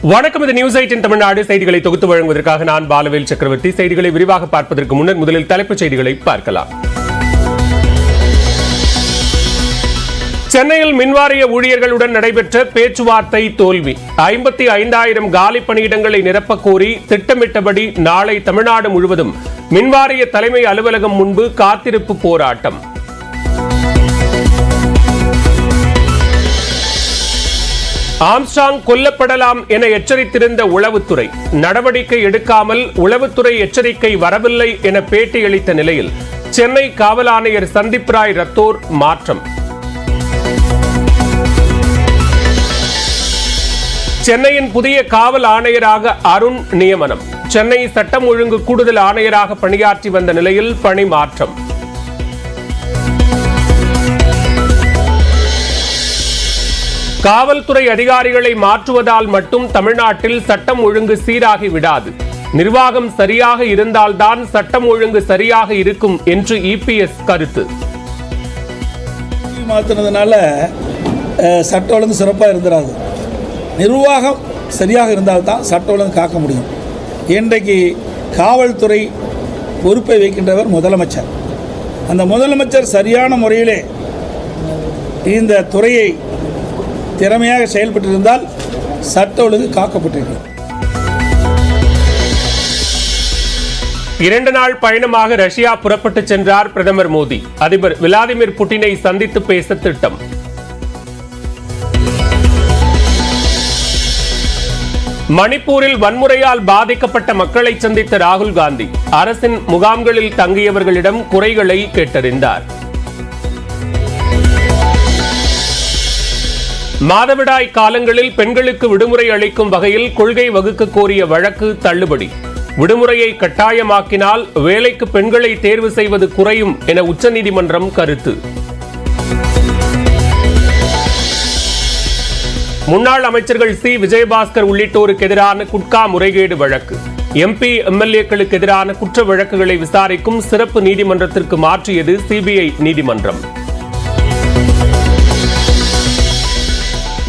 வணக்கம். இது நியூஸ் 8 தமிழ்நாடு செய்திகளை தொகுத்து வழங்குவதற்காக நான் பாலவேல் சக்கரவர்த்தி. செய்திகளை விரிவாக பார்ப்பதற்கு முன்னர் முதலில் தலைப்புச் செய்திகளை பார்க்கலாம். சென்னையில் மின்வாரிய ஊழியர்களுடன் நடைபெற்ற பேச்சுவார்த்தை தோல்வி. 55,000 காலி பணியிடங்களை நிரப்பக் கோரி திட்டமிட்டபடி நாளை தமிழ்நாடு முழுவதும் மின்வாரிய தலைமை அலுவலகம் முன்பு காத்திருப்பு போராட்டம். ஆம்ஸ்ட்ராங் கொல்லப்படலாம் என எச்சரித்திருந்த உளவுத்துறை நடவடிக்கை எடுக்காமல் உளவுத்துறை எச்சரிக்கை வரவில்லை என பேட்டியளித்த நிலையில் சென்னை காவல் ஆணையர் சந்தீப் ராய் ரத்தோர் மாற்றம். சென்னையின் புதிய காவல் ஆணையராக அருண் நியமனம். சென்னை சட்டம் ஒழுங்கு கூடுதல் ஆணையராக பணியாற்றி வந்த நிலையில் பணி மாற்றம். காவல்துறை அதிகாரிகளை மாற்றுவதால் மட்டும் தமிழ்நாட்டில் சட்டம் ஒழுங்கு சீராகி விடாது. நிர்வாகம் சரியாக இருந்தால்தான் சட்டம் ஒழுங்கு சரியாக இருக்கும் என்று இபிஎஸ் கருத்து. மாற்றினதுனால சட்ட ஒழுங்கு சிறப்பாக இருந்துடாது. நிர்வாகம் சரியாக இருந்தால்தான் சட்ட ஒழுங்கு காக்க முடியும். இன்றைக்கு காவல்துறை பொறுப்பை வைக்கின்றவர் முதலமைச்சர். அந்த முதலமைச்சர் சரியான முறையிலே இந்த துறையை திறமையாக செயல்பட்டிருந்தால் சட்ட ஒழுங்கு காக்கப்பட்டிருக்கிறது. 2 நாள் பயணமாக ரஷ்யா புறப்பட்டு சென்றார் பிரதமர் மோடி. அதிபர் விளாடிமிர் புட்டினை சந்தித்து பேச திட்டம். மணிப்பூரில் வன்முறையால் பாதிக்கப்பட்ட மக்களை சந்தித்த ராகுல் காந்தி அரசின் முகாம்களில் தங்கியவர்களிடம் குறைகளை கேட்டறிந்தார். மாதவிடாய் காலங்களில் பெண்களுக்கு விடுமுறை அளிக்கும் வகையில் கொள்கை வகுக்க கோரிய வழக்கு தள்ளுபடி. விடுமுறையை கட்டாயமாக்கினால் வேலைக்கு பெண்களை தேர்வு செய்வது குறையும் என உச்சநீதிமன்றம் கருத்து. முன்னாள் அமைச்சர்கள் சி விஜயபாஸ்கர் உள்ளிட்டோருக்கு எதிரான குட்கா முறைகேடு வழக்கு. எம்பி எம்எல்ஏக்களுக்கு எதிரான குற்ற வழக்குகளை விசாரிக்கும் சிறப்பு நீதிமன்றத்திற்கு மாற்றியது சிபிஐ நீதிமன்றம்.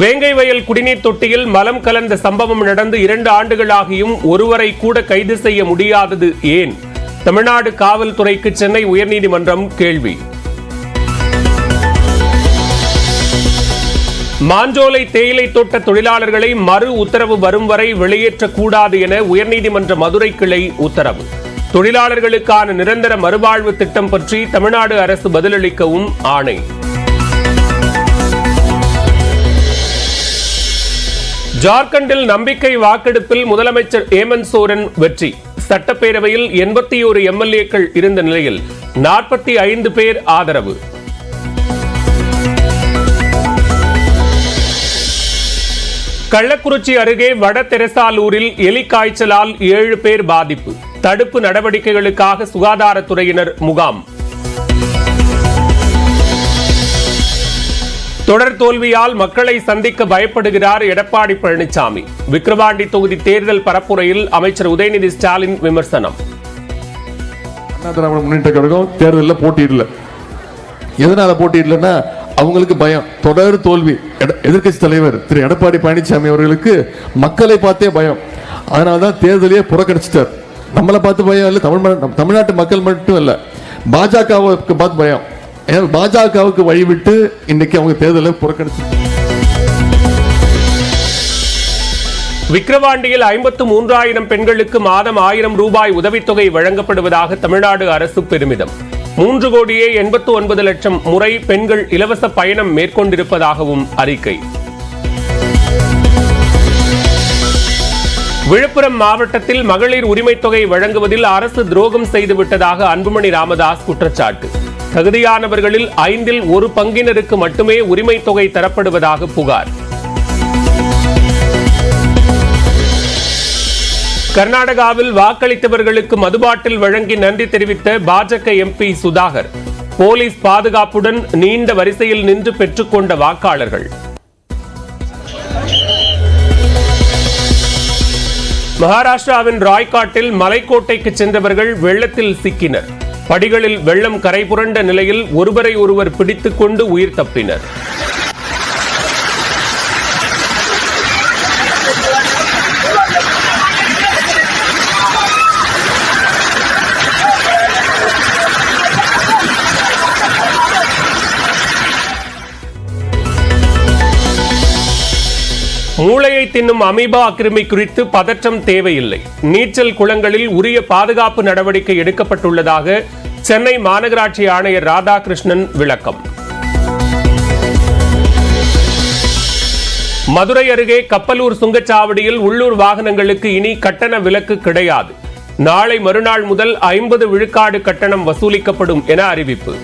வேங்கை வயல் குடிநீர் தொட்டியில் மலம் கலந்த சம்பவம் நடந்து 2 ஆண்டுகளாகியும் ஒருவரை கூட கைது செய்ய முடியாதது ஏன்? தமிழ்நாடு காவல்துறைக்கு சென்னை உயர்நீதிமன்றம் கேள்வி. மாஞ்சோலை தேயிலை தோட்ட தொழிலாளர்களை மறு உத்தரவு வரும் வரை வெளியேற்றக்கூடாது என உயர்நீதிமன்ற மதுரை கிளை உத்தரவு. தொழிலாளர்களுக்கான நிரந்தர மறுவாழ்வு திட்டம் பற்றி தமிழ்நாடு அரசு பதிலளிக்கவும் ஆணை. ஜார்க்கண்டில் நம்பிக்கை வாக்கெடுப்பில் முதலமைச்சர் ஹேமந்த் சோரன் வெற்றி. சட்டப்பேரவையில் 81 எம்எல்ஏக்கள் இருந்த நிலையில் 45 பேர் ஆதரவு. கள்ளக்குறிச்சி அருகே வட தெரசாலூரில் எலி காய்ச்சலால் 7 பேர் பாதிப்பு. தடுப்பு நடவடிக்கைகளுக்காக சுகாதாரத்துறையினர் முகாம். தொடர் தோல்வியால் மக்களை சந்திக்க பயப்படுகிறார் எடப்பாடி பழனிசாமி. விக்கிரவாண்டி தொகுதி தேர்தல் பரப்புரையில் அமைச்சர் உதயநிதி ஸ்டாலின் விமர்சனம். அண்ணா திராவிட முன்னேற்ற கழகம் தேர்தலில் போட்டியிடல. எதனால போட்டியிடலன்னா அவங்களுக்கு பயம். தொடர் தோல்வி. எதிர்க்கட்சி தலைவர் திரு எடப்பாடி பழனிசாமி அவர்களுக்கு மக்களை பார்த்தே பயம். அதனால்தான் தேர்தலையே புறக்கணிச்சிட்டார். நம்மளை பார்த்து பயம் இல்லை, தமிழ்நாட்டு மக்கள் மட்டும் இல்லை, பாஜகவுக்கு பார்த்து பயம். பாஜகவுக்கு வழிவிட்டு இன்னைக்கு அவங்க தேர்தலை புறக்கணிச்சு. விக்கிரவாண்டியில் 53,000 பெண்களுக்கு மாதம் 1,000 ரூபாய் உதவித்தொகை வழங்கப்படுவதாக தமிழ்நாடு அரசு பெருமிதம். 3,89 லட்சம் முறை பெண்கள் இலவச பயணம் மேற்கொண்டிருப்பதாகவும் அறிக்கை. விழுப்புரம் மாவட்டத்தில் மகளிர் உரிமை தொகை வழங்குவதில் அரசு துரோகம் செய்துவிட்டதாக அன்புமணி ராமதாஸ் குற்றச்சாட்டு. தகுதியானவர்களில் 5 1 பங்கினருக்கு மட்டுமே உரிமை தொகை தரப்படுவதாக புகார். கர்நாடகாவில் வாக்களித்தவர்களுக்கு மதுபாட்டில் வழங்கி நன்றி தெரிவித்த பாஜக எம்பி சுதாகர். போலீஸ் பாதுகாப்புடன் நீண்ட வரிசையில் நின்று பெற்றுக்கொண்ட வாக்காளர்கள். மகாராஷ்டிராவின் ராய்காட்டில் மலைக்கோட்டைக்கு சென்றவர்கள் வெள்ளத்தில் சிக்கினர். படிகளில் வெள்ளம் கரை புரண்ட நிலையில் ஒருவரை ஒருவர் பிடித்துக் கொண்டு உயிர் தப்பினர். மூளையை தின்னும் அமீபா கிருமி குறித்து பதற்றம் தேவையில்லை. நீச்சல் குளங்களில் உரிய பாதுகாப்பு நடவடிக்கை எடுக்கப்பட்டுள்ளதாக சென்னை மாநகராட்சி ஆணையர் ராதாகிருஷ்ணன் விளக்கம். மதுரை அருகே கப்பலூர் சுங்கச்சாவடியில் உள்ளூர் வாகனங்களுக்கு இனி கட்டண விலக்கு கிடையாது. நாளை மறுநாள் முதல் 50 விழுக்காடு கட்டணம் வசூலிக்கப்படும் என அறிவிப்பு.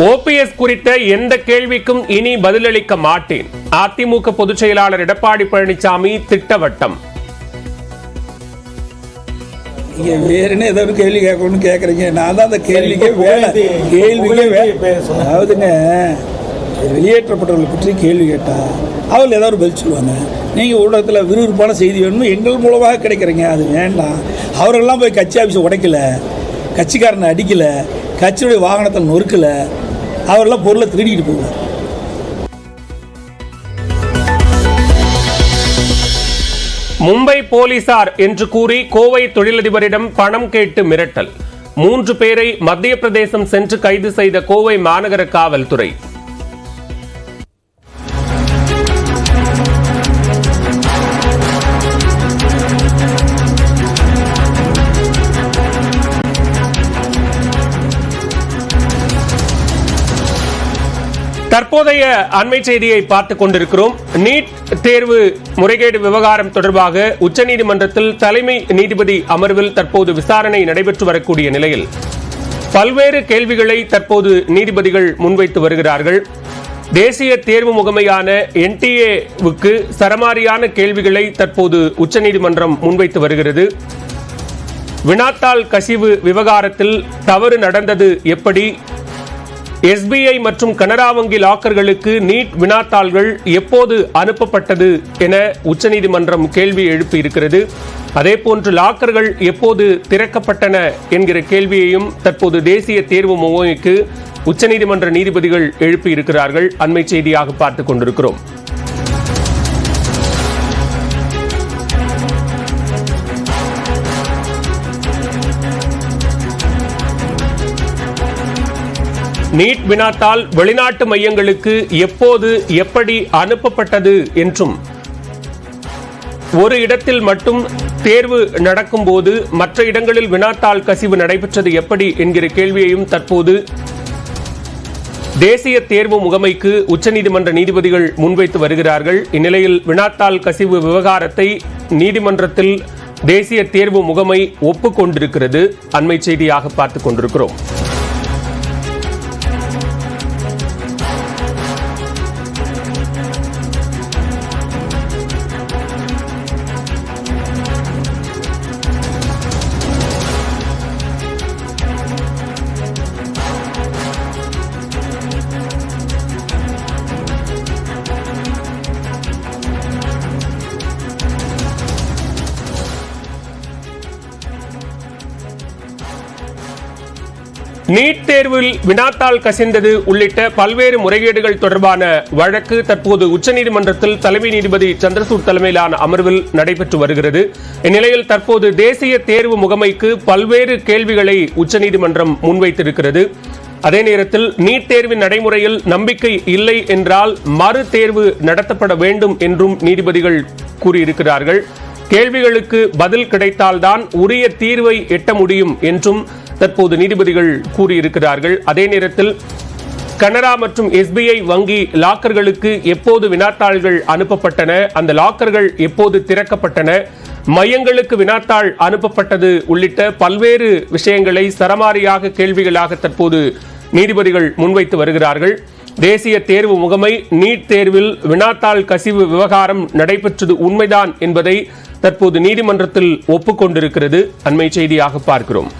ஓபிஎஸ் குறித்த எந்த கேள்விக்கும் இனி பதிலளிக்க மாட்டேன். அதிமுக பொதுச் செயலாளர் எடப்பாடி பழனிசாமி திட்டவட்டம். வேறுன்னு ஏதோ ஒரு கேள்வி கேட்கணும்னு கேட்குறீங்க. நான் தான் அந்த கேள்விக்கே அதாவதுங்க, வெளியேற்றப்பட்டவர்களை பற்றி கேள்வி கேட்டால் அவர்கள் ஏதாவது ஒரு பதில் சொல்லுவாங்க. நீங்கள் ஊடகத்தில் விறுவிறுப்பான செய்தி வேணும்னு எங்கள் மூலமாக கிடைக்கிறீங்க, அது வேண்டாம். அவர்களெல்லாம் போய் கட்சி ஆஃபீஸை உடைக்கல, கட்சிக்காரனை அடிக்கலை, கட்சியுடைய வாகனத்தை நொறுக்கலை, அவரெல்லாம் பொருளை திருடிக்கிட்டு போவார். மும்பை போலீசார் என்று கூறி கோவை தொழிலதிபரிடம் பணம் கேட்டு மிரட்டல். 3 பேரை மத்திய பிரதேசம் சென்று கைது செய்த கோவை மாநகர காவல்துறை. தற்போதைய அண்மை செய்தியை பார்த்துக் கொண்டிருக்கிறோம். நீட் தேர்வு முறைகேடு விவகாரம் தொடர்பாக உச்சநீதிமன்றத்தில் தலைமை நீதிபதி அமர்வில் தற்போது விசாரணை நடைபெற்று வரக்கூடிய நிலையில் பல்வேறு கேள்விகளை தற்போது நீதிபதிகள் முன்வைத்து வருகிறார்கள். தேசிய தேர்வு முகமையான NTA-வுக்கு சரமாரியான கேள்விகளை தற்போது உச்சநீதிமன்றம் முன்வைத்து வருகிறது. வினாத்தாள் கசிவு விவகாரத்தில் தவறு நடந்தது எப்படி? SBI மற்றும் கனரா வங்கி லாக்கர்களுக்கு நீட் வினாத்தாள்கள் எப்போது அனுப்பப்பட்டது என உச்சநீதிமன்றம் கேள்வி எழுப்பி இருக்கிறது. அதேபோன்று லாக்கர்கள் எப்போது திறக்கப்பட்டன என்கிற கேள்வியையும் தற்போது தேசிய தேர்வு முகமைக்கு உச்சநீதிமன்ற நீதிபதிகள் எழுப்பி இருக்கிறார்கள். அண்மை செய்தியாக பார்த்துக் கொண்டிருக்கிறோம். நீட் வினாத்தாள் வெளிநாட்டு மையங்களுக்கு எப்போது எப்படி அனுப்பப்பட்டது என்றும், ஒரு இடத்தில் மட்டும் தேர்வு நடக்கும் போது மற்ற இடங்களில் வினாத்தாள் கசிவு நடைபெற்றது எப்படி என்கிற கேள்வியையும் தற்போது தேசிய தேர்வு முகமைக்கு உச்சநீதிமன்ற நீதிபதிகள் முன்வைத்து வருகிறார்கள். இந்நிலையில் வினாத்தாள் கசிவு விவகாரத்தை நீதிமன்றத்தில் தேசிய தேர்வு முகமை ஒப்புக்கொண்டிருக்கிறது. அண்மை செய்தியாக பார்த்துக் கொண்டிருக்கிறோம். நீட் தேர்வில் வினாத்தாள் கசிந்தது உள்ளிட்ட பல்வேறு முறைகேடுகள் தொடர்பான வழக்கு தற்போது உச்சநீதிமன்றத்தில் தலைமை நீதிபதி சந்திரசூட் தலைமையிலான அமர்வில் நடைபெற்று வருகிறது. இந்நிலையில் தற்போது தேசிய தேர்வு முகமைக்கு பல்வேறு கேள்விகளை உச்சநீதிமன்றம் முன்வைத்திருக்கிறது. அதே நேரத்தில் நீட் தேர்வின் நடைமுறையில் நம்பிக்கை இல்லை என்றால் மறு தேர்வு நடத்தப்பட வேண்டும் என்றும் நீதிபதிகள் கூறியிருக்கிறார்கள். கேள்விகளுக்கு பதில் கிடைத்தால்தான் உரிய தீர்வை எட்ட முடியும் என்றும் தற்போது நீதிபதிகள் கூறியிருக்கிறார்கள். அதே நேரத்தில் கனரா மற்றும் SBI வங்கி லாக்கர்களுக்கு எப்போது வினாத்தாள்கள் அனுப்பப்பட்டன, அந்த லாக்கர்கள் எப்போது திறக்கப்பட்டன, மையங்களுக்கு வினாத்தாள் அனுப்பப்பட்டது உள்ளிட்ட பல்வேறு விஷயங்களை சரமாரியாக கேள்விகளாக தற்போது நீதிபதிகள் முன்வைத்து வருகிறார்கள். தேசிய தேர்வு முகமை நீட் தேர்வில் வினாத்தாள் கசிவு விவகாரம் நடைபெற்றது உண்மைதான் என்பதை தற்போது நீதிமன்றத்தில் ஒப்புக்கொண்டிருக்கிறது. அண்மை செய்தியாக பார்க்கிறோம்.